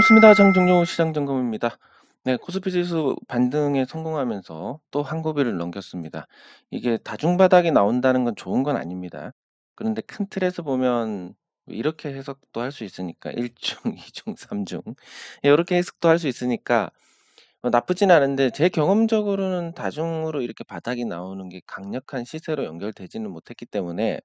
반갑습니다. 장종료 시장점검입니다. 네, 코스피 지수 반등에 성공하면서 또 한 고비를 넘겼습니다. 이게 다중바닥이 나온다는 건 좋은 건 아닙니다. 그런데 큰 틀에서 보면 이렇게 해석도 할 수 있으니까 1중, 2중, 3중 이렇게 해석도 할 수 있으니까 나쁘진 않은데 제 경험적으로는 다중으로 이렇게 바닥이 나오는 게 강력한 시세로 연결되지는 못했기 때문에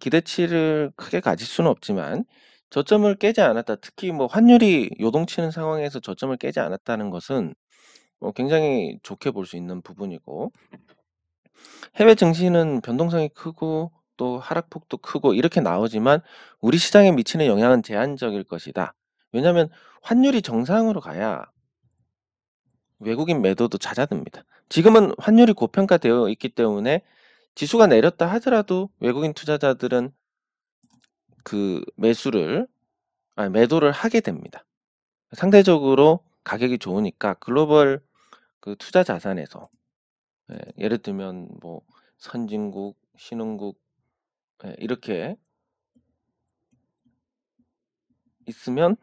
기대치를 크게 가질 수는 없지만 저점을 깨지 않았다. 특히 뭐 환율이 요동치는 상황에서 저점을 깨지 않았다는 것은 굉장히 좋게 볼 수 있는 부분이고, 해외 증시는 변동성이 크고 또 하락폭도 크고 이렇게 나오지만 우리 시장에 미치는 영향은 제한적일 것이다. 왜냐하면 환율이 정상으로 가야 외국인 매도도 잦아듭니다. 지금은 환율이 고평가되어 있기 때문에 지수가 내렸다 하더라도 외국인 투자자들은 그 매도를 하게 됩니다. 상대적으로 가격이 좋으니까 글로벌 그 투자 자산에서, 예를 들면 뭐 선진국, 신흥국, 이렇게 있으면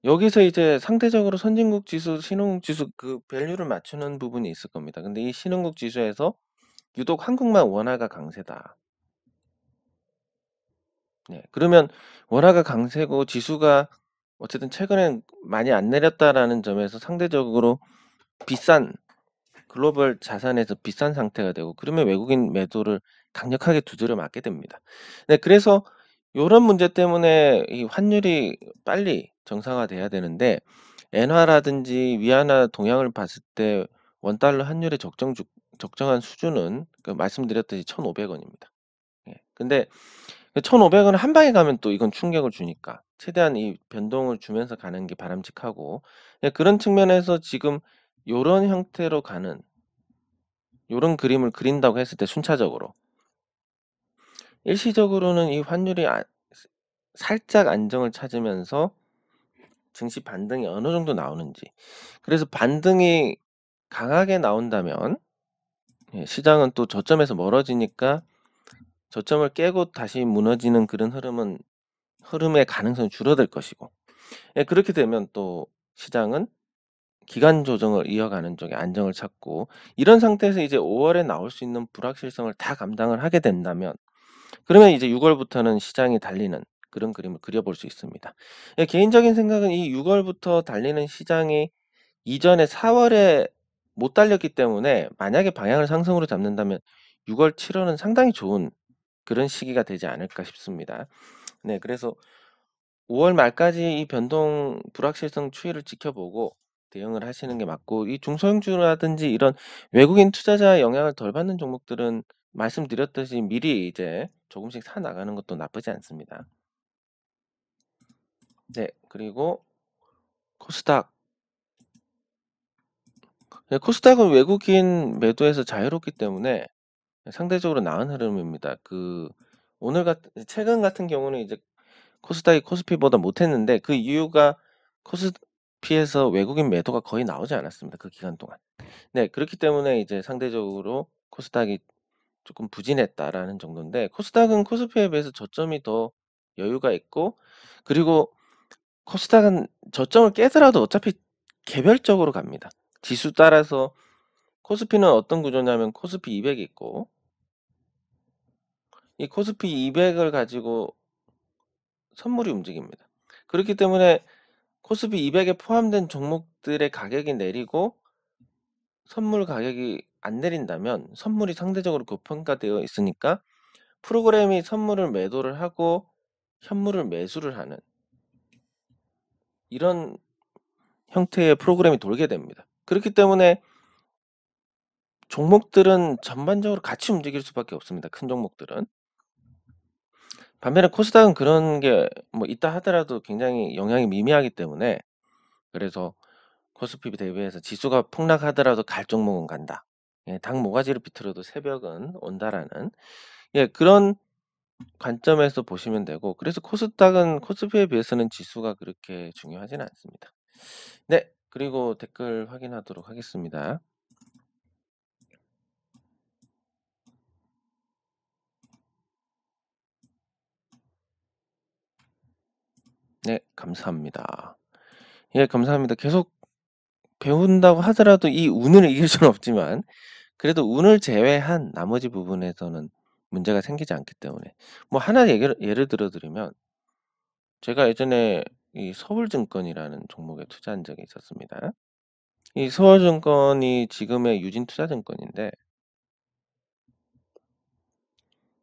여기서 이제 상대적으로 선진국 지수, 신흥국 지수 그 밸류를 맞추는 부분이 있을 겁니다. 근데 이 신흥국 지수에서 유독 한국만 원화가 강세다. 네, 그러면 원화가 강세고 지수가 어쨌든 최근엔 많이 안 내렸다라는 점에서 상대적으로 비싼 글로벌 자산에서 비싼 상태가 되고, 그러면 외국인 매도를 강력하게 두드려 맞게 됩니다. 네, 그래서 요런 문제 때문에 이 환율이 빨리 정상화돼야 되는데, 엔화라든지 위안화 동향을 봤을 때 원달러 환율의 적정한 수준은 말씀드렸듯이 1,500원입니다. 예. 근데 1,500원 한 방에 가면 또 이건 충격을 주니까 최대한 이 변동을 주면서 가는 게 바람직하고, 그런 측면에서 지금 요런 형태로 가는, 요런 그림을 그린다고 했을 때 순차적으로 일시적으로는 이 환율이 살짝 안정을 찾으면서 증시 반등이 어느 정도 나오는지, 그래서 반등이 강하게 나온다면 시장은 또 저점에서 멀어지니까 저점을 깨고 다시 무너지는 그런 흐름의 가능성이 줄어들 것이고, 그렇게 되면 또 시장은 기간 조정을 이어가는 쪽에 안정을 찾고, 이런 상태에서 이제 5월에 나올 수 있는 불확실성을 다 감당을 하게 된다면, 그러면 이제 6월부터는 시장이 달리는 그런 그림을 그려볼 수 있습니다. 개인적인 생각은 이 6월부터 달리는 시장이 이전에 4월에 못 달렸기 때문에 만약에 방향을 상승으로 잡는다면 6월, 7월은 상당히 좋은 그런 시기가 되지 않을까 싶습니다. 네, 그래서 5월 말까지 이 변동 불확실성 추이를 지켜보고 대응을 하시는 게 맞고, 이 중소형주라든지 이런 외국인 투자자 영향을 덜 받는 종목들은 말씀드렸듯이 미리 이제 조금씩 사 나가는 것도 나쁘지 않습니다. 네, 그리고 코스닥. 코스닥은 외국인 매도에서 자유롭기 때문에 상대적으로 나은 흐름입니다. 최근 같은 경우는 이제 코스닥이 코스피보다 못했는데, 그 이유가 코스피에서 외국인 매도가 거의 나오지 않았습니다. 그 기간 동안. 네, 그렇기 때문에 이제 상대적으로 코스닥이 조금 부진했다라는 정도인데, 코스닥은 코스피에 비해서 저점이 더 여유가 있고, 그리고 코스닥은 저점을 깨더라도 어차피 개별적으로 갑니다. 지수 따라서 코스피는 어떤 구조냐면 코스피 200이 있고, 이 코스피 200을 가지고 선물이 움직입니다. 그렇기 때문에 코스피 200에 포함된 종목들의 가격이 내리고 선물 가격이 안 내린다면 선물이 상대적으로 고평가되어 있으니까 프로그램이 선물을 매도를 하고 현물을 매수를 하는 이런 형태의 프로그램이 돌게 됩니다. 그렇기 때문에 종목들은 전반적으로 같이 움직일 수밖에 없습니다. 큰 종목들은. 반면에 코스닥은 그런 게 뭐 있다 하더라도 굉장히 영향이 미미하기 때문에, 그래서 코스피 대비해서 지수가 폭락하더라도 갈 종목은 간다. 닭 모가지를 비틀어도 새벽은 온다라는, 그런 관점에서 보시면 되고, 그래서 코스닥은 코스피에 비해서는 지수가 그렇게 중요하지는 않습니다. 네, 그리고 댓글 확인하도록 하겠습니다. 네, 감사합니다. 예, 감사합니다. 계속 배운다고 하더라도 이 운을 이길 수는 없지만 그래도 운을 제외한 나머지 부분에서는 문제가 생기지 않기 때문에 뭐 하나 예를 들어 드리면 제가 예전에 이 서울증권이라는 종목에 투자한 적이 있었습니다. 이 서울증권이 지금의 유진투자증권인데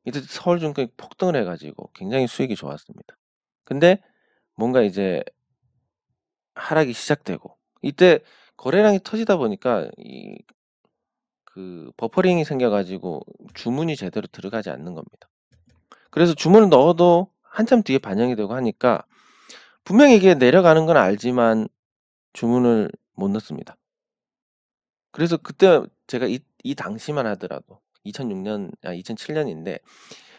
이때 서울증권이 폭등을 해 가지고 굉장히 수익이 좋았습니다. 근데 뭔가 이제 하락이 시작되고 이때 거래량이 터지다 보니까 이 버퍼링이 생겨 가지고 주문이 제대로 들어가지 않는 겁니다. 그래서 주문을 넣어도 한참 뒤에 반영이 되고 하니까 분명히 이게 내려가는 건 알지만 주문을 못 넣습니다. 그래서 그때 제가 이 당시만 하더라도 2007년인데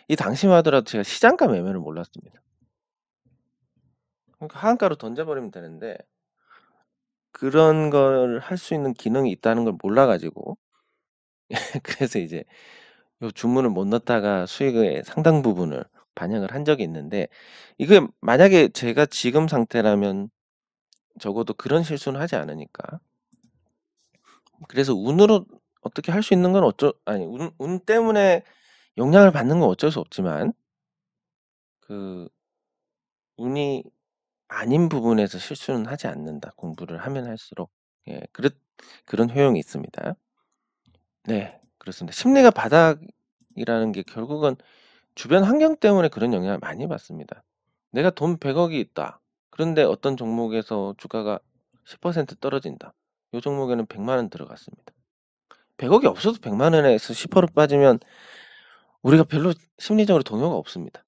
이 당시만 하더라도 제가 시장가 매매를 몰랐습니다. 그러니까 하한가로 던져버리면 되는데 그런 걸 할 수 있는 기능이 있다는 걸 몰라 가지고 그래서 이제 요 주문을 못 넣다가 수익의 상당 부분을 반영을 한 적이 있는데 이게 만약에 제가 지금 상태라면 적어도 그런 실수는 하지 않으니까. 그래서 운으로 어떻게 할 수 있는 건 아니 운 때문에 영향을 받는 건 어쩔 수 없지만 그 운이 아닌 부분에서 실수는 하지 않는다. 공부를 하면 할수록. 예. 그런 효용이 있습니다. 네. 그렇습니다. 심리가 바닥이라는 게 결국은 주변 환경 때문에 그런 영향을 많이 받습니다. 내가 돈 100억이 있다. 그런데 어떤 종목에서 주가가 10% 떨어진다. 요 종목에는 100만 원 들어갔습니다. 100억이 없어도 100만 원에서 10% 빠지면 우리가 별로 심리적으로 동요가 없습니다.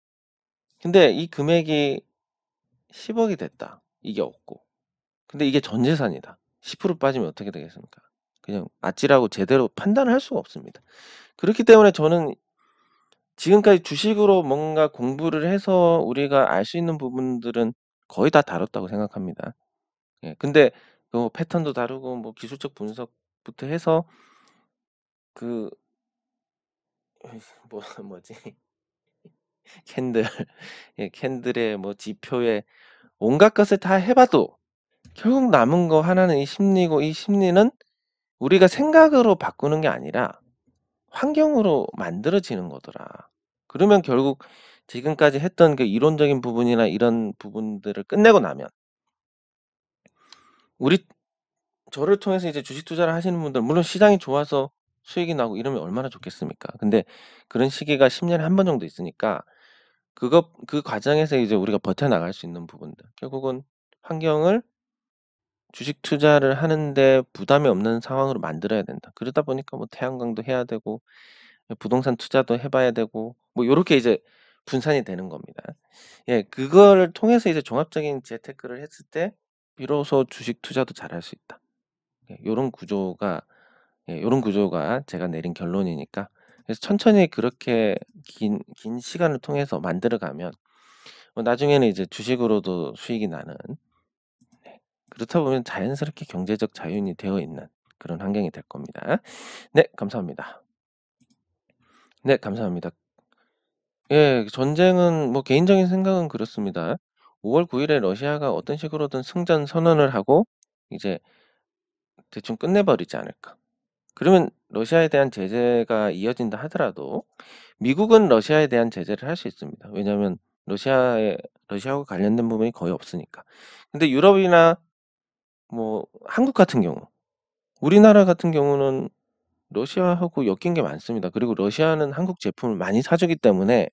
근데 이 금액이 10억이 됐다. 이게 없고. 근데 이게 전 재산이다. 10% 빠지면 어떻게 되겠습니까? 그냥 아찔하고 제대로 판단을 할 수가 없습니다. 그렇기 때문에 저는 지금까지 주식으로 뭔가 공부를 해서 우리가 알 수 있는 부분들은 거의 다 다뤘다고 생각합니다. 예. 근데 패턴도 다르고 뭐 기술적 분석부터 해서 그 뭐지? 캔들 예 캔들의 뭐 지표에 온갖 것을 다 해 봐도 결국 남은 거 하나는 이 심리고 이 심리는 우리가 생각으로 바꾸는 게 아니라 환경으로 만들어지는 거더라. 그러면 결국 지금까지 했던 그 이론적인 부분이나 이런 부분들을 끝내고 나면 우리 저를 통해서 이제 주식 투자를 하시는 분들 물론 시장이 좋아서 수익이 나고 이러면 얼마나 좋겠습니까? 근데 그런 시기가 10 년에 한 번 정도 있으니까 그 과정에서 이제 우리가 버텨나갈 수 있는 부분들 결국은 환경을 주식 투자를 하는데 부담이 없는 상황으로 만들어야 된다. 그러다 보니까 뭐 태양광도 해야 되고 부동산 투자도 해 봐야 되고 뭐 요렇게 이제 분산이 되는 겁니다. 예. 그거를 통해서 이제 종합적인 재테크를 했을 때 비로소 주식 투자도 잘할 수 있다. 예. 요런 구조가 제가 내린 결론이니까 그래서 천천히 그렇게 긴 시간을 통해서 만들어 가면 나중에는 이제 주식으로도 수익이 나는 네. 그렇다 보면 자연스럽게 경제적 자유인이 되어 있는 그런 환경이 될 겁니다. 네. 감사합니다. 네. 감사합니다. 예. 전쟁은 뭐 개인적인 생각은 그렇습니다. 5월 9 일에 러시아가 어떤 식으로든 승전 선언을 하고 이제 대충 끝내 버리지 않을까. 그러면 러시아에 대한 제재가 이어진다 하더라도 미국은 러시아에 대한 제재를 할 수 있습니다. 왜냐하면 러시아하고 관련된 부분이 거의 없으니까. 근데 유럽이나 뭐 한국 같은 경우 우리나라 같은 경우는 러시아하고 엮인 게 많습니다. 그리고 러시아는 한국 제품을 많이 사 주기 때문에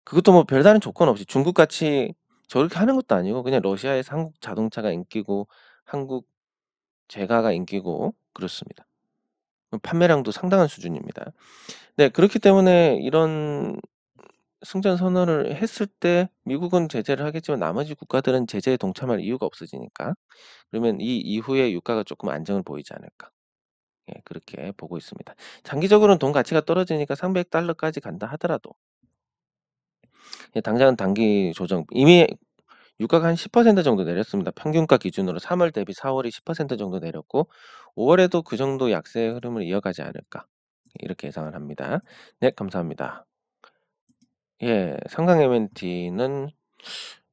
그것도 뭐 별다른 조건 없이 중국같이 저렇게 하는 것도 아니고 그냥 러시아에서 한국 자동차가 인기고 한국 제가가 인기고 그렇습니다. 판매량도 상당한 수준입니다. 네. 그렇기 때문에 이런 승전 선언을 했을 때 미국은 제재를 하겠지만 나머지 국가들은 제재에 동참할 이유가 없어지니까 그러면 이 이후에 유가가 쪼끔 안정을 보이지 않을까. 예 그렇게 보고 있습니다. 장기적으로는 돈 가치가 떨어지니까 $300 까지 간다 하더라도 예 당장은 단기 조정 이미 유가가 한 10% 정도 내렸습니다. 평균가 기준으로 3월 대비 4 월이 10% 정도 내렸고 5 월에도 그 정도 약세의 흐름을 이어가지 않을까 이렇게 예상을 합니다. 네 감사합니다. 예. 삼강 MNT는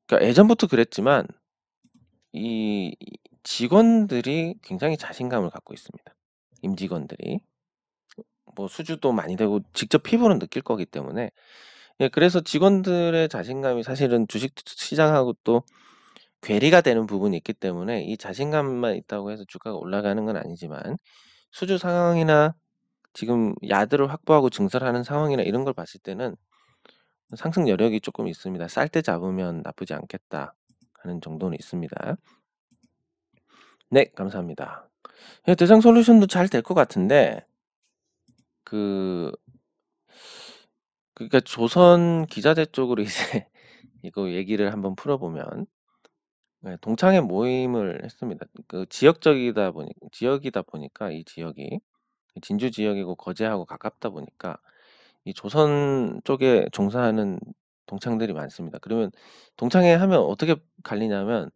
그러니까 예전부터 그랬지만 이 직원들이 굉장히 자신감을 갖고 있습니다. 임직원들이. 뭐 수주도 많이 되고 직접 피부로 느낄 거기 때문에 예 그래서 직원들의 자신감이 사실은 주식 시장하고 또 괴리가 되는 부분이 있기 때문에 이 자신감만 있다고 해서 주가가 올라가는 건 아니지만 수주 상황이나 지금 야드를 확보하고 증설하는 상황이나 이런 걸 봤을 때는 상승 여력이 조금 있습니다. 쌀 때 잡으면 나쁘지 않겠다 하는 정도는 있습니다. 네 감사합니다. 예 대상솔루션도 잘 될 것 같은데 그 그러니까 조선 기자재 쪽으로 이제 이거 얘기를 한번 풀어보면 네 동창회 모임을 했습니다. 그 지역이다 보니까 이 지역이 진주 지역이고 거제하고 가깝다 보니까 이 조선 쪽에 종사하는 동창들이 많습니다. 그러면 동창회 하면 어떻게 갈리냐면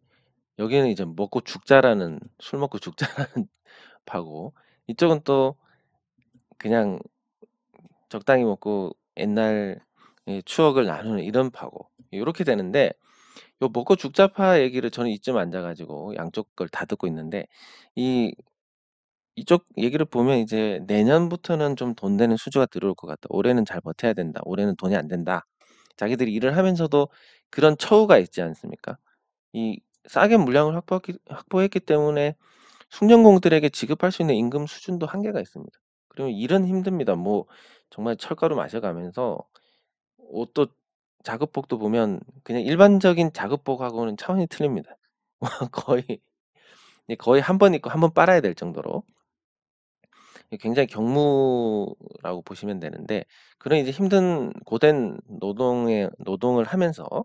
여기는 이제 먹고 죽자라는 술 먹고 죽자라는 파고 이쪽은 또 그냥 적당히 먹고 옛날 추억을 나누는 이런 파고 요렇게 되는데 요 먹고 죽자파 얘기를 저는 이쯤 앉아 가지고 양쪽 걸 다 듣고 있는데 이 이쪽 얘기를 보면 이제 "내년부터는 좀 돈 되는 수주가 들어올 것 같다. 올해는 잘 버텨야 된다. 올해는 돈이 안 된다." 자기들이 일을 하면서도 그런 처우가 있지 않습니까? 이 싸게 물량을 확보했기 때문에 숙련공들에게 지급할 수 있는 임금 수준도 한계가 있습니다. 그러면 일은 힘듭니다. 뭐 정말 철가루 마셔가면서 옷도 작업복도 보면 그냥 일반적인 작업복하고는 차원이 틀립니다. 거의 거의 한 번 입고 한 번 빨아야 될 정도로 굉장히 경무라고 보시면 되는데 그런 이제 힘든 고된 노동을 하면서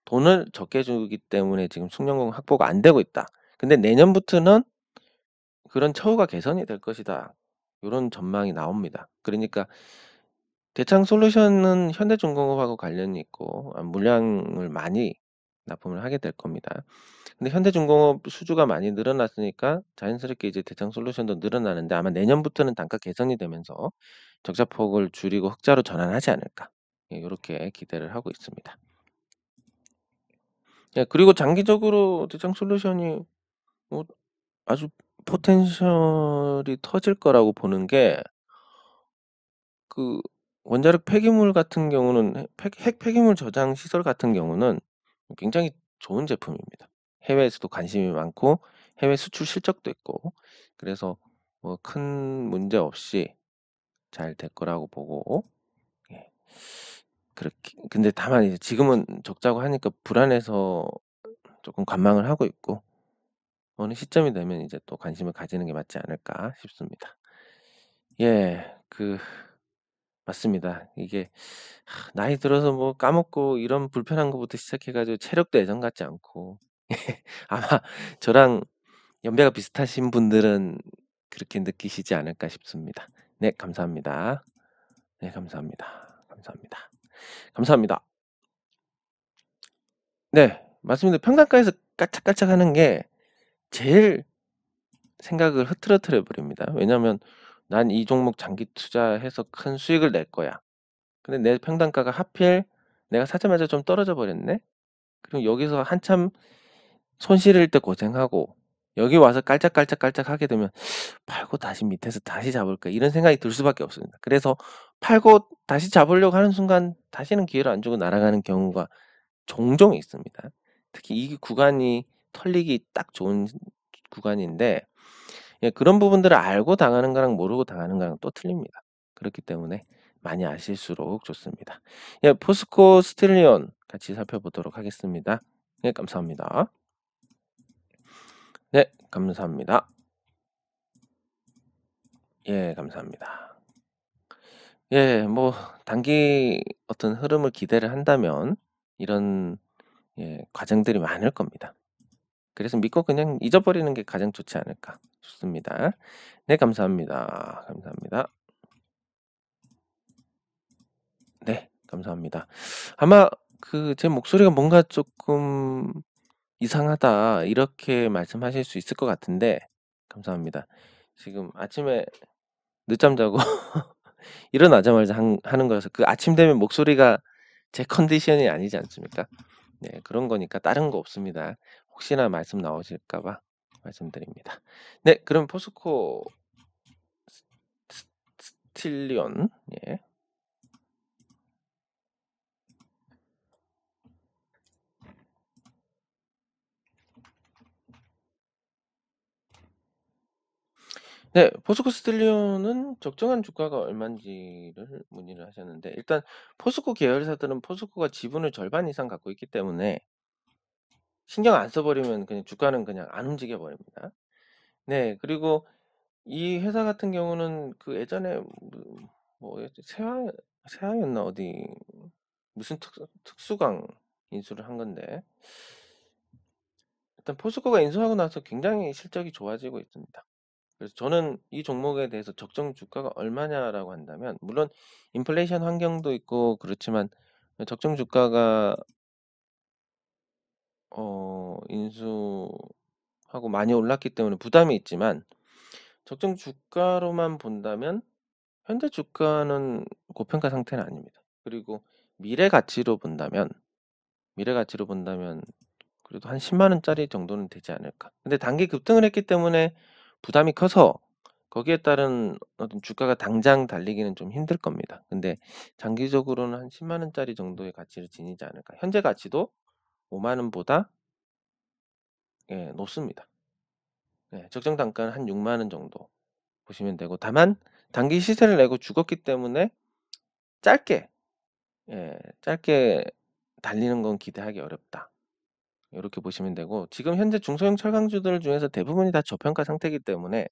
돈을 적게 주기 때문에 지금 숙련공 확보가 안 되고 있다. 근데 내년부터는 그런 처우가 개선이 될 것이다. 요런 전망이 나옵니다. 그러니까 대창솔루션은 현대중공업하고 관련이 있고 물량을 많이 납품을 하게 될 겁니다. 근데 현대중공업 수주가 많이 늘어났으니까 자연스럽게 이제 대창솔루션도 늘어나는데 아마 내년부터는 단가 개선이 되면서 적자폭을 줄이고 흑자로 전환하지 않을까. 예 요렇게 기대를 하고 있습니다. 예 그리고 장기적으로 대창솔루션이 뭐 아주 포텐셜이 터질 거라고 보는 게 그 원자력 폐기물 같은 경우는 핵 폐기물 저장 시설 같은 경우는 굉장히 좋은 제품입니다. 해외에서도 관심이 많고 해외 수출 실적도 있고 그래서 뭐 큰 문제 없이 잘 될 거라고 보고 예. 그렇게 근데 다만 이제 지금은 적자고 하니까 불안해서 조금 관망을 하고 있고 어느 시점이 되면 이제 또 관심을 가지는 게 맞지 않을까 싶습니다. 예. 맞습니다. 이게 나이 들어서 뭐 까먹고 이런 불편한 것부터 시작해 가지고 체력도 예전 같지 않고 아마 저랑 연배가 비슷하신 분들은 그렇게 느끼시지 않을까 싶습니다. 네 감사합니다. 네 감사합니다. 감사합니다. 감사합니다. 네 맞습니다. 평단가에서 깔짝깔짝하는 게 제일 생각을 흐트러뜨려 버립니다. 왜냐하면 '난 이 종목 장기 투자해서 큰 수익을 낼 거야.' 근데 내 평단가가 하필 내가 사자마자 좀 떨어져 버렸네? 그럼 여기서 한참 손 시릴 때 고생하고 여기 와서 깔짝깔짝깔짝하게 되면 '팔고 다시 밑에서 다시 잡을까?' 이런 생각이 들 수밖에 없습니다. 그래서 팔고 다시 잡으려고 하는 순간 다시는 기회를 안 주고 날아가는 경우가 종종 있습니다. 특히 이 구간이 털리기 딱 좋은 구간인데 예 그런 부분들을 알고 당하는 거랑 모르고 당하는 거랑 또 틀립니다. 그렇기 때문에 많이 아실수록 좋습니다. 예 포스코 스틸리온 같이 살펴보도록 하겠습니다. 네 감사합니다. 네 감사합니다. 예 감사합니다. 예 뭐 단기 어떤 흐름을 기대를 한다면 이런 과정들이 많을 겁니다. 그래서 믿고 그냥 잊어버리는 게 가장 좋지 않을까 싶습니다. 네 감사합니다. 감사합니다. 네 감사합니다. 아마 제 목소리가 뭔가 쪼끔 "이상하다." 이렇게 말씀하실 수 있을 것 같은데 감사합니다. 지금 아침에 늦잠 자고 일어나자마자 하는 거라서 아침 되면 목소리가 제 컨디션이 아니지 않습니까? 네 그런 거니까 다른 거 없습니다. 혹시나 말씀 나오실까 봐 말씀드립니다. 네, 그럼 포스코 스틸리온. 예. 네, 포스코 스틸리온은 적정한 주가가 얼마인지를 문의를 하셨는데, 일단 포스코 계열사들은 포스코가 지분을 절반 이상 갖고 있기 때문에 신경 안 써버리면 그냥 주가는 그냥 안 움직여 버립니다. 네, 그리고 이 회사 같은 경우는 그 예전에 뭐였지? 세화였나 어디 무슨 특수강 인수를 한 건데, 일단 포스코가 인수하고 나서 굉장히 실적이 좋아지고 있습니다. 그래서 저는 이 종목에 대해서 적정 주가가 얼마냐라고 한다면, 물론 인플레이션 환경도 있고 그렇지만 적정 주가가 인수하고 많이 올랐기 때문에 부담이 있지만, 적정 주가로만 본다면 현재 주가는 고평가 상태는 아닙니다. 그리고 미래 가치로 본다면 그래도 한 10만 원짜리 정도는 되지 않을까. 근데 단기 급등을 했기 때문에 부담이 커서 거기에 따른 어떤 주가가 당장 달리기는 좀 힘들 겁니다. 근데 장기적으로는 한 10만 원짜리 정도의 가치를 지니지 않을까. 현재 가치도 5만 원보다 높습니다. 적정 단가는 한 6만 원 정도 보시면 되고, 다만 단기 시세를 내고 죽었기 때문에 짧게 짧게 달리는 건 기대하기 어렵다. 이렇게 보시면 되고, 지금 현재 중소형 철강주들 중에서 대부분이 다 저평가 상태이기 때문에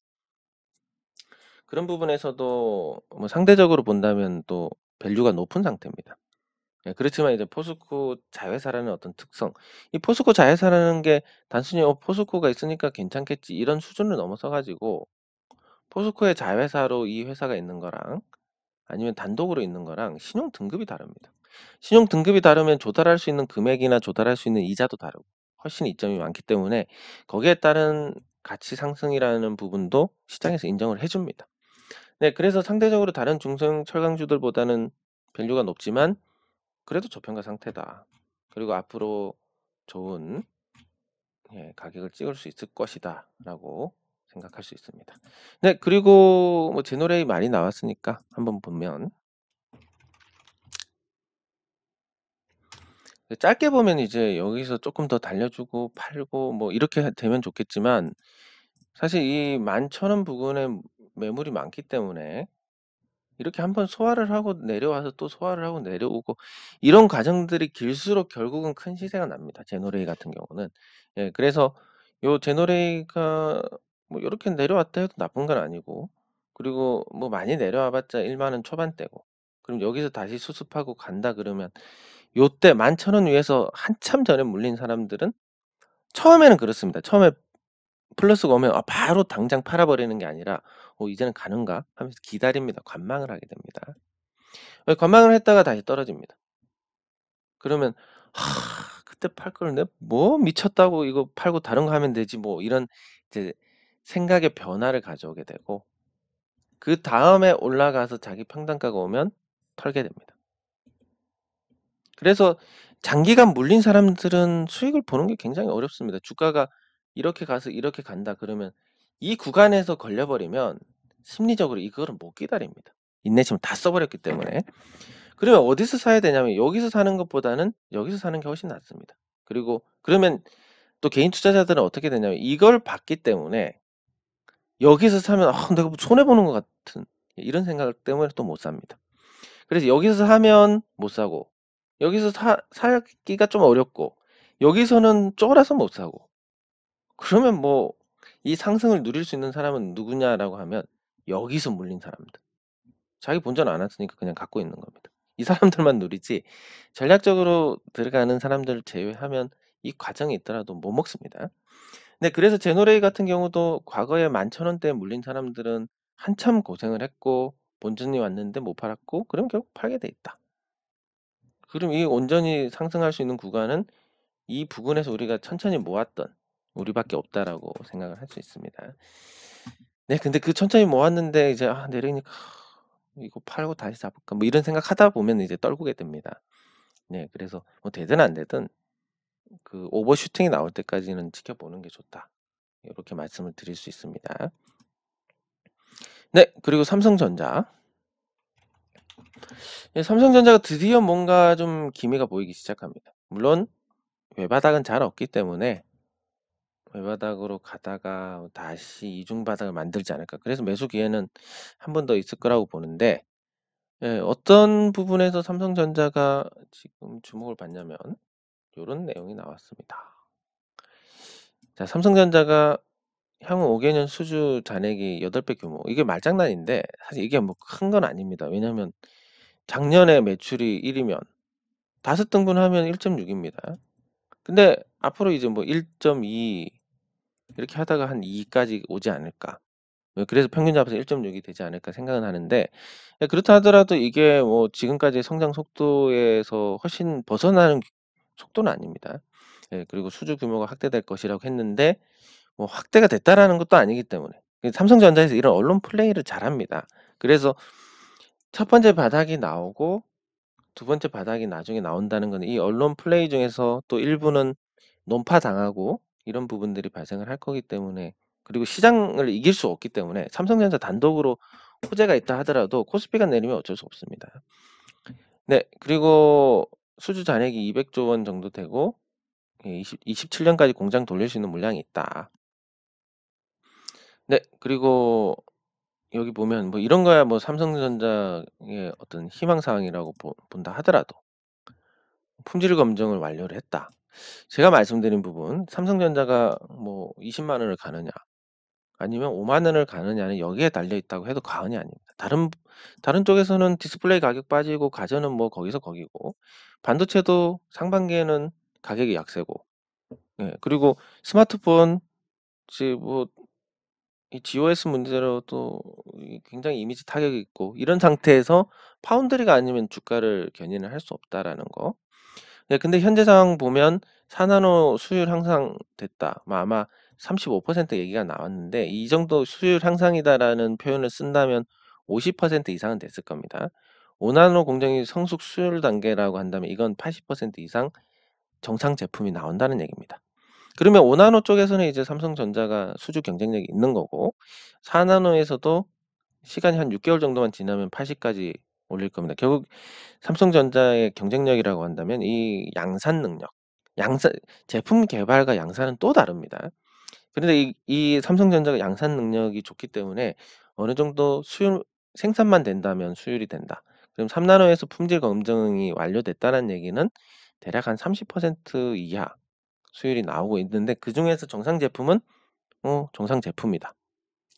그런 부분에서도 뭐 상대적으로 본다면 또 밸류가 높은 상태입니다. 그렇지만 이제 포스코 자회사라는 어떤 특성, 이 포스코 자회사라는 게 단순히 포스코가 있으니까 괜찮겠지 이런 수준을 넘어서 가지고, 포스코의 자회사로 이 회사가 있는 거랑 아니면 단독으로 있는 거랑 신용 등급이 다릅니다. 신용 등급이 다르면 조달할 수 있는 금액이나 조달할 수 있는 이자도 다르고 훨씬 이점이 많기 때문에 거기에 따른 가치 상승이라는 부분도 시장에서 인정을 해줍니다. 네, 그래서 상대적으로 다른 중소형 철강주들보다는 밸류가 높지만 그래도 저평가 상태다. 그리고 앞으로 좋은 가격을 찍을 수 있을 것이다 라고 생각할 수 있습니다. 네, 그리고 뭐 제노레이 많이 나왔으니까 한번 보면, 짧게 보면 이제 여기서 조금 더 달려주고 팔고 뭐 이렇게 되면 좋겠지만, 사실 이 11,000원 부근에 매물이 많기 때문에 이렇게 한번 소화를 하고 내려와서 또 소화를 하고 내려오고 이런 과정들이 길수록 결국은 큰 시세가 납니다. 제노레이 같은 경우는. 그래서 요 제노레이가 뭐 요렇게 내려왔다 해도 나쁜 건 아니고, 그리고 뭐 많이 내려와 봤자 1만 원 초반대고, 그럼 여기서 다시 수습하고 간다 그러면 요때 11,000원 위에서 한참 전에 물린 사람들은 처음에는 그렇습니다. 처음에 플러스가 오면 바로 당장 팔아버리는 게 아니라 이제는 가는가 하면서 기다립니다. 관망을 하게 됩니다. 관망을 했다가 다시 떨어집니다. 그러면 그때 팔 걸 내가 뭐 미쳤다고 이거 팔고 다른 거 하면 되지 뭐, 이런 이제 생각의 변화를 가져오게 되고, 그다음에 올라가서 자기 평단가가 오면 털게 됩니다. 그래서 장기간 물린 사람들은 수익을 보는 게 굉장히 어렵습니다. 주가가 이렇게 가서 이렇게 간다 그러면 이 구간에서 걸려버리면 심리적으로 이거를 못 기다립니다. 인내심을 다 써버렸기 때문에. 그러면 어디서 사야 되냐면 여기서 사는 것보다는 여기서 사는 게 훨씬 낫습니다. 그리고 그러면 또 개인 투자자들은 어떻게 되냐면 이걸 봤기 때문에 여기서 사면 내가 뭐 손해보는 것 같은 이런 생각 때문에 또 못 삽니다. 그래서 여기서 사면 못 사고, 여기서 사기가 좀 어렵고, 여기서는 쫄아서 못 사고, 그러면 뭐 이 상승을 누릴 수 있는 사람은 누구냐라고 하면 여기서 물린 사람들. 자기 본전 안 왔으니까 그냥 갖고 있는 겁니다. 이 사람들만 누리지, 전략적으로 들어가는 사람들을 제외하면 이 과정이 있더라도 못 먹습니다. 네, 그래서 제노레이 같은 경우도 과거에 11,000원대에 물린 사람들은 한참 고생을 했고 본전이 왔는데 못 팔았고, 그럼 결국 팔게 돼 있다. 그럼 이 온전히 상승할 수 있는 구간은 이 부분에서 우리가 천천히 모았던 우리밖에 없다라고 생각을 할 수 있습니다. 네, 근데 그 천천히 모았는데 이제 내리니까 이거 팔고 다시 잡을까 뭐 이런 생각하다 보면 이제 떨구게 됩니다. 네, 그래서 뭐 되든 안 되든 그 오버슈팅이 나올 때까지는 지켜보는 게 좋다. 이렇게 말씀을 드릴 수 있습니다. 네, 그리고 삼성전자. 예, 삼성전자가 드디어 뭔가 좀 기미가 보이기 시작합니다. 물론 외바닥은 잘 없기 때문에 외바닥으로 가다가 다시 이중바닥을 만들지 않을까. 그래서 매수 기회는 한 번 더 있을 거라고 보는데, 예, 어떤 부분에서 삼성전자가 지금 주목을 받냐면 요런 내용이 나왔습니다. 자, 삼성전자가 향후 5개년 수주 잔액이 8배 규모. 이게 말장난인데 사실 이게 뭐 큰 건 아닙니다. 왜냐면 작년에 매출이 1이면 5등분 하면 1.6 입니다. 근데 앞으로 이제 뭐 1.2 이렇게 하다가 한 2 까지 오지 않을까. 그래서 평균 잡아서 1.6이 되지 않을까 생각은 하는데, 예, 그렇다 하더라도 이게 뭐 지금까지의 성장 속도에서 훨씬 벗어나는 속도는 아닙니다. 예, 그리고 수주 규모가 확대될 것이라고 했는데 뭐 확대가 됐다라는 것도 아니기 때문에 삼성전자에서 이런 언론 플레이를 잘합니다. 그래서 첫 번째 바닥이 나오고 두 번째 바닥이 나중에 나온다는 건 이 언론 플레이 중에서 또 일부는 논파당하고 이런 부분들이 발생을 할 거기 때문에, 그리고 시장을 이길 수 없기 때문에 삼성전자 단독으로 호재가 있다 하더라도 코스피가 내리면 어쩔 수 없습니다. 네, 그리고 수주 잔액이 200조 원 정도 되고 27년까지 공장 돌릴 수 있는 물량이 있다. 네, 그리고 여기 보면 뭐 이런 거야 뭐 삼성전자의 어떤 희망사항이라고 본다 하더라도 품질 검증을 완료를 했다. 제가 말씀드린 부분, 삼성전자가 뭐 20만 원을 가느냐 아니면 5만 원을 가느냐는 여기에 달려 있다고 해도 과언이 아닙니다. 다른 쪽에서는 디스플레이 가격 빠지고 가전은 뭐 거기서 거기고 반도체도 상반기에는 가격이 약세고, 예, 그리고 스마트폰 지금 뭐 이 GOS 문제로 또 굉장히 이미지 타격이 있고 이런 상태에서 파운드리가 아니면 주가를 견인을 할 수 없다라는 거. 네, 근데 현재 상황 보면 4나노 수율 향상 됐다. 아마 35% 얘기가 나왔는데 이 정도 수율 향상이다라는 표현을 쓴다면 50% 이상은 됐을 겁니다. 5나노 공정이 성숙 수율 단계라고 한다면 이건 80% 이상 정상 제품이 나온다는 얘기입니다. 그러면 5나노 쪽에서는 이제 삼성전자가 수주 경쟁력이 있는 거고 4나노에서도 시간이 한 6개월 정도만 지나면 80까지 올릴 겁니다. 결국 삼성전자의 경쟁력이라고 한다면 이 양산 능력, 양산 제품 개발과 양산은 또 다릅니다. 그런데 이 삼성전자가 양산 능력이 좋기 때문에 어느 정도 수율 생산만 된다면 수율이 된다. 그럼 3나노에서 품질 검증이 완료됐다는 얘기는 대략 한 30% 이하 수율이 나오고 있는데 그중에서 정상 제품은 정상 제품이다.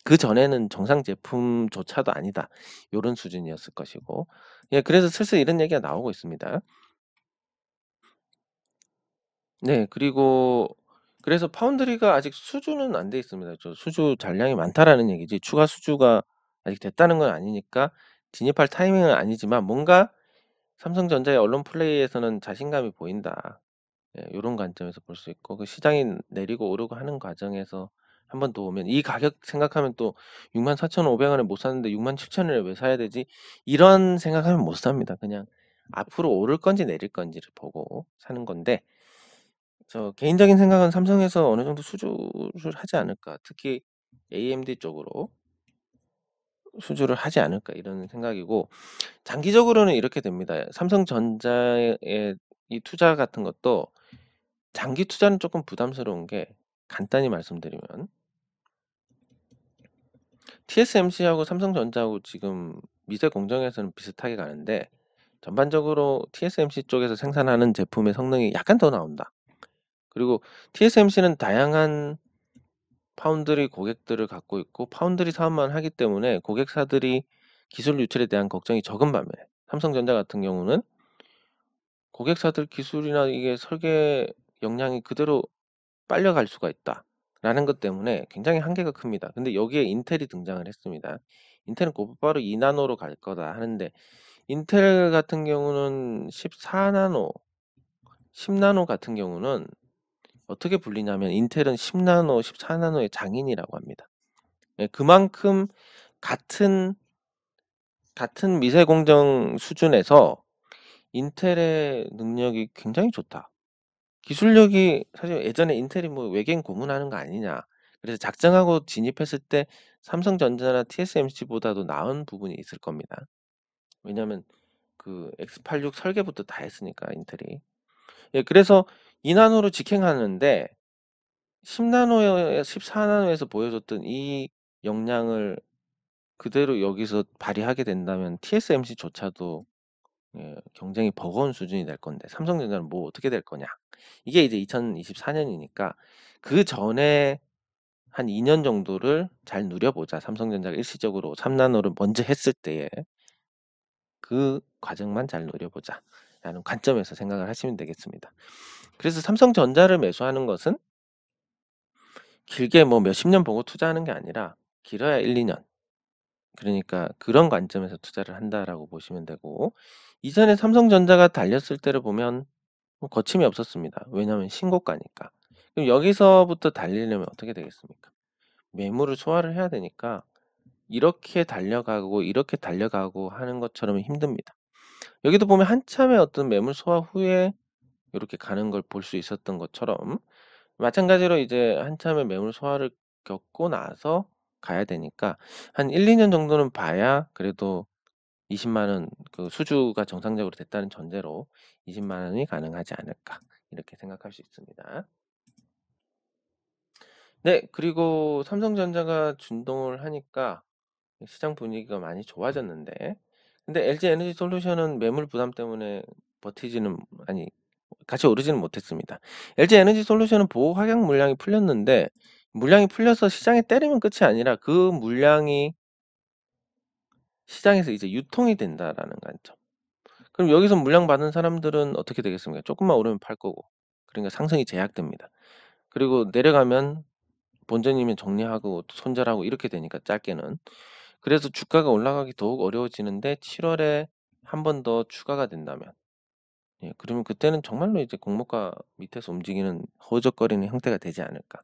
그전에는 정상 제품조차도 아니다. 요런 수준이었을 것이고. 예, 그래서 슬슬 이런 얘기가 나오고 있습니다. 네, 그리고 그래서 파운드리가 아직 수주는 안 돼 있습니다. 저 수주 잔량이 많다라는 얘기지 추가 수주가 아직 됐다는 건 아니니까 진입할 타이밍은 아니지만 뭔가 삼성전자의 언론 플레이에서는 자신감이 보인다. 예, 요런 관점에서 볼 수 있고 그 시장이 내리고 오르고 하는 과정에서 한 번 더 오면 이 가격 생각하면 또 64,500 원에 못 샀는데 67,000 원에 왜 사야 되지? 이런 생각하면 못 삽니다. 그냥 앞으로 오를 건지 내릴 건지를 보고 사는 건데 저 개인적인 생각은 삼성에서 어느 정도 수주를 하지 않을까. 특히 AMD 쪽으로 수주를 하지 않을까 이런 생각이고 장기적으로는 이렇게 됩니다. 삼성전자의 이 투자 같은 것도 장기 투자는 조금 부담스러운 게 간단히 말씀드리면 TSMC하고 삼성전자하고 지금 미세 공정에서는 비슷하게 가는데 전반적으로 TSMC 쪽에서 생산하는 제품의 성능이 약간 더 나온다. 그리고 TSMC는 다양한 파운드리 고객들을 갖고 있고 파운드리 사업만 하기 때문에 고객사들이 기술 유출에 대한 걱정이 적은 반면에 삼성전자 같은 경우는 고객사들 기술이나 이게 설계 역량이 그대로 빨려갈 수가 있다라는 것 때문에 굉장히 한계가 큽니다. 근데 여기에 인텔이 등장을 했습니다. 인텔은 곧바로 2나노로 갈 거다 하는데 인텔 같은 경우는 14나노, 10나노 같은 경우는 어떻게 불리냐면 인텔은 10나노, 14나노의 장인이라고 합니다. 예, 그만큼 같은 미세 공정 수준에서 인텔의 능력이 굉장히 좋다. 기술력이 사실 예전에 인텔이 뭐 외계인 고문하는 거 아니냐. 그래서 작정하고 진입했을 때 삼성전자나 TSMC보다도 나은 부분이 있을 겁니다. 왜냐하면 그 X86 설계부터 다 했으니까 인텔이. 예, 그래서 2나노로 직행하는데 10나노에 14나노에서 보여줬던 이 역량을 그대로 여기서 발휘하게 된다면 TSMC조차도 예, 경쟁이 버거운 수준이 될 건데 삼성전자는 뭐 어떻게 될 거냐. 이게 이제 2024년이니까 그 전에 한 2년 정도를 잘 누려보자. 삼성전자가 일시적으로 3나노를 먼저 했을 때에 그 과정만 잘 노려보자 라는 관점에서 생각을 하시면 되겠습니다. 그래서 삼성전자를 매수하는 것은 길게 뭐 몇십 년 보고 투자하는 게 아니라 길어야 1, 2년. 그러니까 그런 관점에서 투자를 한다라고 보시면 되고, 이전에 삼성전자가 달렸을 때를 보면 뭐 거침이 없었습니다. 왜냐하면 신고가니까. 그럼 여기서부터 달리려면 어떻게 되겠습니까? 매물을 소화를 해야 되니까 이렇게 달려가고 이렇게 달려가고 하는 것처럼 힘듭니다. 여기도 보면 한참의 어떤 매물 소화 후에 이렇게 가는 걸 볼 수 있었던 것처럼 마찬가지로 이제 한참의 매물 소화를 겪고 나서 가야 되니까 한 1, 2년 정도는 봐야 그래도 20만 원 그 수주가 정상적으로 됐다는 전제로 20만 원이 가능하지 않을까 이렇게 생각할 수 있습니다. 네, 그리고 삼성전자가 준동을 하니까 시장 분위기가 많이 좋아졌는데, 근데 LG에너지솔루션은 매물 부담 때문에 버티지는 아니 같이 오르지는 못했습니다. LG에너지솔루션은 보호 확약 물량이 풀렸는데 물량이 풀려서 시장에 때리면 끝이 아니라 그 물량이 시장에서 이제 유통이 된다라는 관점. 그럼 여기서 물량 받은 사람들은 어떻게 되겠습니까? 조금만 오르면 팔 거고. 그러니까 상승이 제약됩니다. 그리고 내려가면 본전이면 정리하고 손절하고 이렇게 되니까 짧게는. 그래서 주가가 올라가기 더욱 어려워지는데 7월에 한 번 더 추가가 된다면 예, 그러면 그때는 정말로 이제 공모가 밑에서 움직이는 허우적거리는 형태가 되지 않을까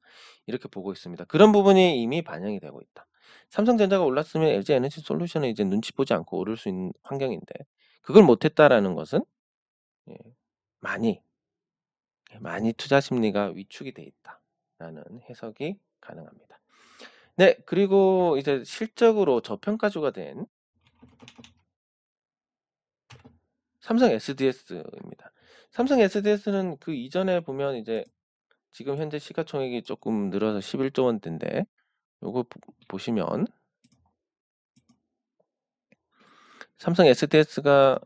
이렇게 보고 있습니다. 그런 부분이 이미 반영이 되고 있다. 삼성전자가 올랐으면 LG에너지솔루션은 이제 눈치 보지 않고 오를 수 있는 환경인데 그걸 못했다라는 것은 예, 많이 많이 투자 심리가 위축이 돼 있다라는 해석이 가능합니다. 네, 그리고 이제 실적으로 저평가주가 된 삼성 SDS입니다. 삼성 SDS는 그 이전에 보면 이제 지금 현재 시가총액이 조금 늘어서 11조 원대인데 요거 보시면 삼성 SDS가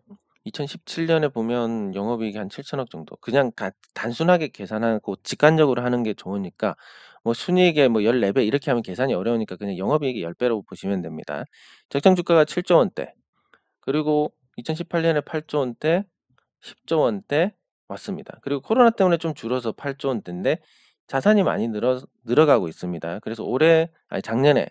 2017년에 보면 영업이익이 한 7천억 정도. 그냥 단순하게 계산하고 직관적으로 하는 게 좋으니까 뭐 순이익의 뭐 14배 이렇게 하면 계산이 어려우니까 그냥 영업이익이 10배라고 보시면 됩니다. 적정 주가가 7조 원대. 그리고 2018년에 8조 원대, 10조 원대 왔습니다. 그리고 코로나 때문에 좀 줄어서 8조 원대인데 자산이 많이 늘어가고 있습니다. 그래서 작년에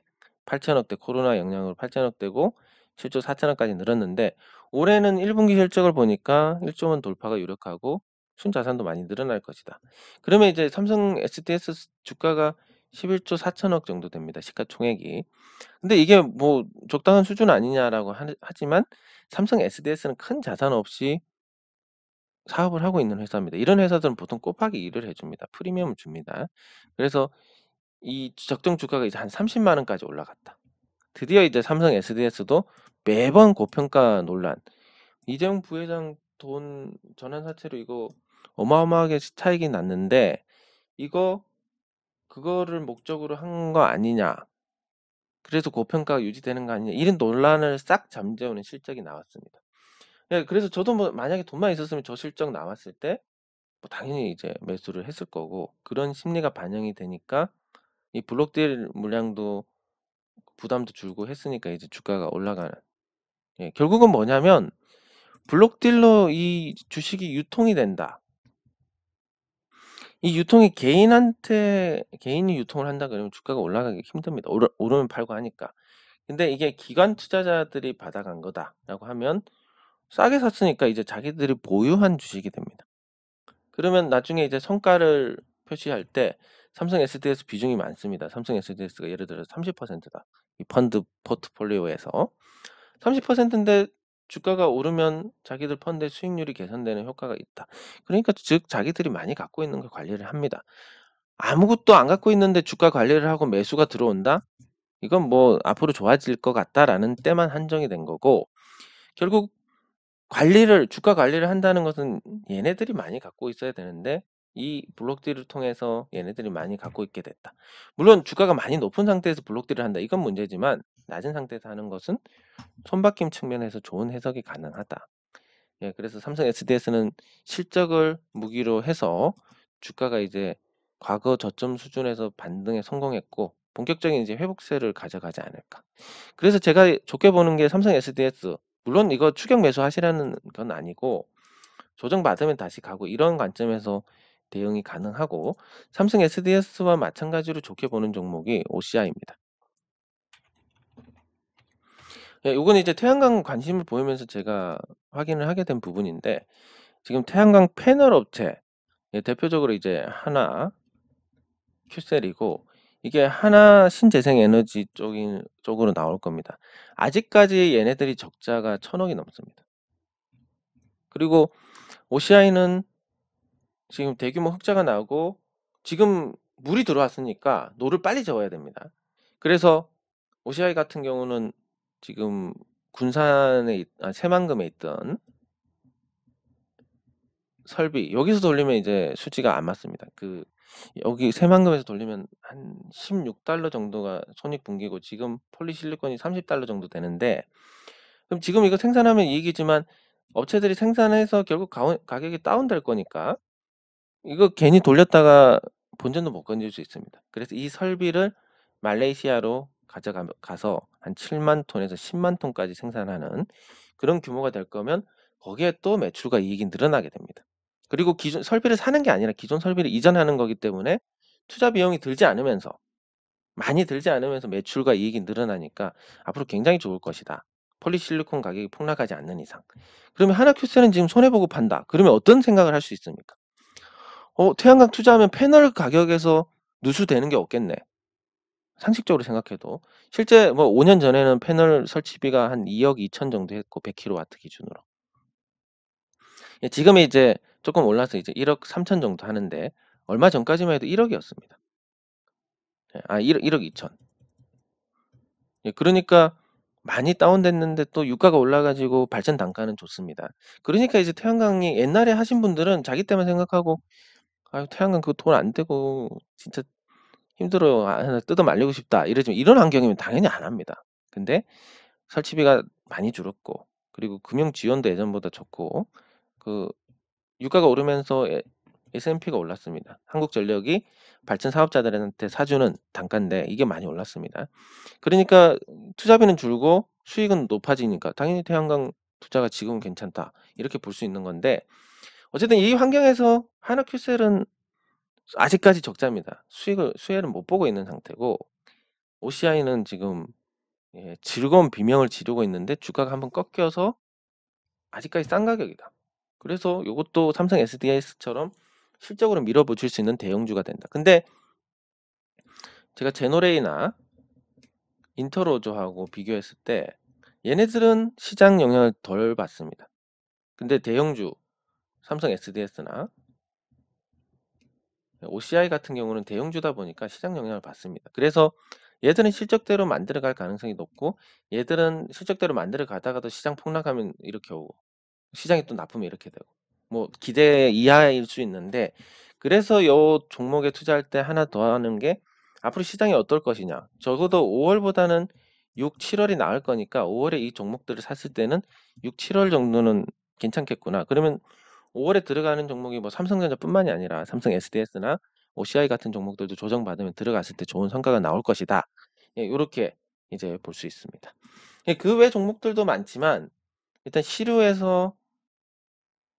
8천억대 코로나 영향으로 8천억대고 7조 4천억까지 늘었는데 올해는 1분기 실적을 보니까 1조 원 돌파가 유력하고 순자산도 많이 늘어날 것이다. 그러면 이제 삼성 SDS 주가가 11조 4천억 정도 됩니다. 시가총액이. 근데 이게 뭐 적당한 수준 아니냐라고 하지만 삼성 SDS는 큰 자산 없이 사업을 하고 있는 회사입니다. 이런 회사들은 보통 곱하기 2를 해줍니다. 프리미엄을 줍니다. 그래서 이 적정 주가가 이제 한 30만 원까지 올라갔다. 드디어 이제 삼성 SDS도 매번 고평가 논란. 이재용 부회장 돈 전환 사채로 이거 어마어마하게 차익이 났는데 이거 그거를 목적으로 한 거 아니냐. 그래서 고평가가 유지되는 거 아니냐. 이런 논란을 싹 잠재우는 실적이 나왔습니다. 예, 그래서 저도 뭐 만약에 돈만 있었으면 저 실적 나왔을 때 뭐 당연히 이제 매수를 했을 거고 그런 심리가 반영이 되니까 이 블록딜 물량도 부담도 줄고 했으니까 이제 주가가 올라가는. 예, 결국은 뭐냐면 블록딜로 이 주식이 유통이 된다. 이 유통이 개인이 유통을 한다 그러면 주가가 올라가기 힘듭니다. 오르면 팔고 하니까. 근데 이게 기관 투자자들이 받아간 거다라고 하면 싸게 샀으니까 이제 자기들이 보유한 주식이 됩니다. 그러면 나중에 이제 성과를 표시할 때 삼성 SDS 비중이 많습니다. 삼성 SDS가 예를 들어서 30%다. 이 펀드 포트폴리오에서 30%인데 주가가 오르면 자기들 펀드의 수익률이 개선되는 효과가 있다. 그러니까 즉 자기들이 많이 갖고 있는 걸 관리를 합니다. 아무것도 안 갖고 있는데 주가 관리를 하고 매수가 들어온다? 이건 뭐 '앞으로 좋아질 것 같다.'라는 때만 한정이 된 거고, 결국 주가 관리를 한다는 것은 얘네들이 많이 갖고 있어야 되는데 이 블록딜을 통해서 얘네들이 많이 갖고 있게 됐다. 물론 주가가 많이 높은 상태에서 블록딜을 한다, 이건 문제지만 낮은 상태에서 하는 것은 손바뀜 측면에서 좋은 해석이 가능하다. 예, 그래서 삼성 SDS는 실적을 무기로 해서 주가가 이제 과거 저점 수준에서 반등에 성공했고 본격적인 이제 회복세를 가져가지 않을까. 그래서 제가 좋게 보는 게 삼성 SDS, 물론 이거 추격 매수하시라는 건 아니고 조정받으면 다시 가고 이런 관점에서 대응이 가능하고, 삼성 SDS와 마찬가지로 좋게 보는 종목이 OCI입니다. 예, 요거는 이제 태양광 관심을 보이면서 제가 확인을 하게 된 부분인데, 지금 태양광 패널 업체, 예, 대표적으로 이제 하나, 큐셀이고, 이게 하나 신재생에너지 쪽으로 나올 겁니다. 아직까지 얘네들이 적자가 1,000억이 넘습니다. 그리고 OCI는 지금 대규모 흑자가 나고 지금 물이 들어왔으니까 노를 빨리 저어야 됩니다. 그래서 OCI 같은 경우는 지금 새만금에 있던 설비 여기서 돌리면 이제 수지가 안 맞습니다. 여기 새만금에서 돌리면 한 16달러 정도가 손익분기고 지금 폴리실리콘이 30달러 정도 되는데, 그럼 지금 이거 생산하면 이익이지만 업체들이 생산해서 결국 가격이 다운될 거니까 이거 괜히 돌렸다가 본전도 못 건질 수 있습니다. 그래서 이 설비를 말레이시아로 가서 한 7만 톤에서 10만 톤까지 생산하는 그런 규모가 될 거면 거기에 또 매출과 이익이 늘어나게 됩니다. 그리고 기존 설비를 사는 게 아니라 기존 설비를 이전하는 거기 때문에 투자 비용이 많이 들지 않으면서 매출과 이익이 늘어나니까 앞으로 굉장히 좋을 것이다. 폴리실리콘 가격이 폭락하지 않는 이상. 그러면 하나큐스는 지금 손해보고 판다. 그러면 어떤 생각을 할 수 있습니까? 태양광 투자하면 패널 가격에서 누수되는 게 없겠네. 상식적으로 생각해도. 실제 뭐 5년 전에는 패널 설치비가 한 2억 2천 정도 했고 100kW 기준으로. 예, 지금이 이제 조금 올라서 이제 1억 3천 정도 하는데 얼마 전까지만 해도 1억이었습니다. 예, 1억 2천. 예, 그러니까 많이 다운됐는데 또 유가가 올라가지고 발전 단가는 좋습니다. 그러니까 이제 태양광이 옛날에 하신 분들은 자기 때만 생각하고 아유 태양광 그거 돈 안 되고 진짜 힘들어요. 뜯어 말리고 싶다. 이러지만 이런 환경이면 당연히 안 합니다. 근데 설치비가 많이 줄었고 그리고 금융 지원도 예전보다 좋고 그 유가가 오르면서 S&P가 올랐습니다. 한국전력이 발전 사업자들한테 사주는 단가인데 이게 많이 올랐습니다. 그러니까 투자비는 줄고 수익은 높아지니까 당연히 태양광 투자가 지금은 괜찮다. 이렇게 볼 수 있는 건데, 어쨌든 이 환경에서 하나큐셀은 아직까지 적자입니다. 수혜를 못 보고 있는 상태고, OCI는 지금 예, 즐거운 비명을 지르고 있는데 주가가 한번 꺾여서 아직까지 싼 가격이다. 그래서 이것도 삼성 SDS처럼 실적으로 밀어붙일 수 있는 대형주가 된다. 근데 제가 제노레이나 인터로저하고 비교했을 때 얘네들은 시장 영향을 덜 받습니다. 근데 대형주 삼성 SDS나 OCI 같은 경우는 대형주다 보니까 시장 영향을 받습니다. 그래서 얘들은 실적대로 만들어갈 가능성이 높고 얘들은 실적대로 만들어 가다가도 시장 폭락하면 이렇게 오고 시장이 또 나쁘면 이렇게 되고 뭐 기대 이하일 수 있는데, 그래서 요 종목에 투자할 때 하나 더 하는 게 앞으로 시장이 어떨 것이냐. 적어도 5월보다는 6, 7월이 나을 거니까 5월에 이 종목들을 샀을 때는 6, 7월 정도는 괜찮겠구나. 그러면 5월에 들어가는 종목이 뭐 삼성전자뿐만이 아니라 삼성 SDS나 OCI 같은 종목들도 조정받으면 들어갔을 때 좋은 성과가 나올 것이다. 예, 요렇게 이제 볼 수 있습니다. 예, 그 외 종목들도 많지만 일단 시류에서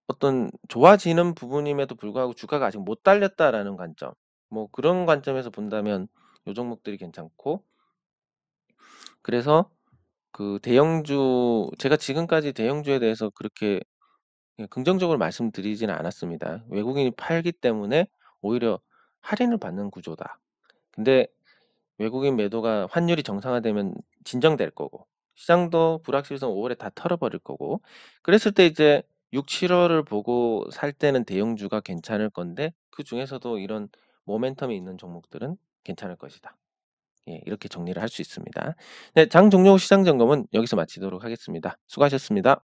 어떤 좋아지는 부분임에도 불구하고 주가가 아직 못 달렸다라는 관점. 뭐 그런 관점에서 본다면 요 종목들이 괜찮고, 그래서 제가 지금까지 대형주에 대해서 그렇게 긍정적으로 말씀드리지는 않았습니다. 외국인이 팔기 때문에 오히려 할인을 받는 구조다. 근데 외국인 매도가 환율이 정상화되면 진정될 거고 시장도 불확실성 5 월에 다 털어버릴 거고, 그랬을 때 이제 6-7 월을 보고 살 때는 대형주가 괜찮을 건데 그중에서도 이런 모멘텀이 있는 종목들은 괜찮을 것이다. 예, 이렇게 정리를 할 수 있습니다. 네, 장 종료 후 시장 점검은 여기서 마치도록 하겠습니다. 수고하셨습니다.